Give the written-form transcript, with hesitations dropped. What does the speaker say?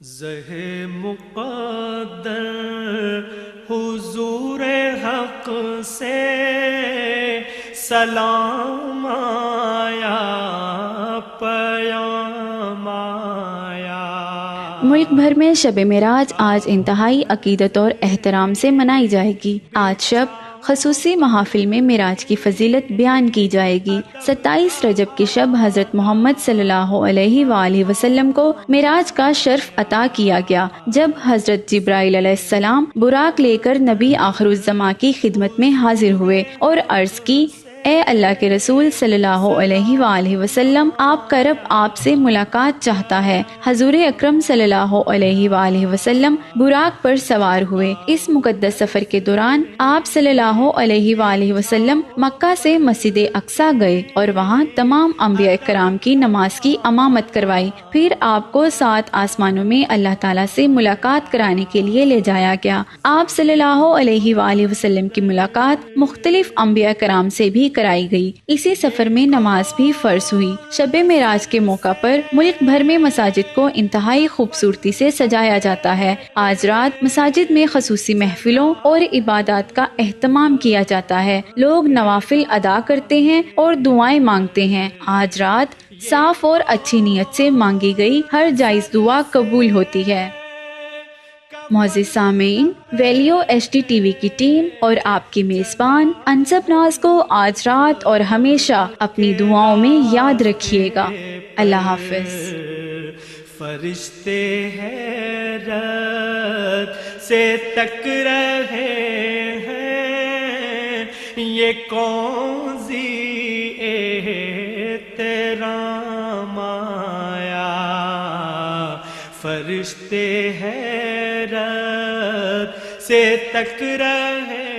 زہ مقدر حضور حق سے سلام آیا، پیام آیا۔ ملک بھر میں شب معراج آج انتہائی عقیدت اور احترام سے منائی جائے گی۔ آج شب خصوصی محافل میں معراج کی فضیلت بیان کی جائے گی۔ 27 رجب کی شب حضرت محمد صلی اللہ علیہ وآلہ وسلم کو معراج کا شرف عطا کیا گیا، جب حضرت جبرائیل علیہ السلام براق لے کر نبی آخر الزماں کی خدمت میں حاضر ہوئے اور عرض کی، اے اللہ کے رسول صلی اللہ علیہ وآلہ وسلم، آپ کا رب آپ سے ملاقات چاہتا ہے۔ حضور اکرم صلی اللہ علیہ وآلہ وسلم براق پر سوار ہوئے۔ اس مقدس سفر کے دوران آپ صلی اللہ علیہ وآلہ وسلم مکہ سے مسجد اقصی گئے اور وہاں تمام انبیاء کرام کی نماز کی امامت کروائی۔ پھر آپ کو 7 آسمانوں میں اللہ تعالیٰ سے ملاقات کرانے کے لیے لے جایا گیا۔ آپ صلی اللہ علیہ وآلہ وسلم کی ملاقات مختلف انبیاء کرام سے بھی کرائی گئی۔ اسی سفر میں نماز بھی فرض ہوئی۔ شب معراج کے موقع پر ملک بھر میں مساجد کو انتہائی خوبصورتی سے سجایا جاتا ہے۔ آج رات مساجد میں خصوصی محفلوں اور عبادات کا اہتمام کیا جاتا ہے۔ لوگ نوافل ادا کرتے ہیں اور دعائیں مانگتے ہیں۔ آج رات صاف اور اچھی نیت سے مانگی گئی ہر جائز دعا قبول ہوتی ہے۔ معزز سامعین، ویلیو ایچ ڈی ٹی وی کی ٹیم اور آپ کی میزبان انصب ناز کو آج رات اور ہمیشہ اپنی دعاؤں میں یاد رکھیے گا۔ اللہ حافظ۔ فرشتے حیرت سے تک رہے ہیں، یہ کون سی احترام آیا۔ فرشتے حیرت سے تک رہے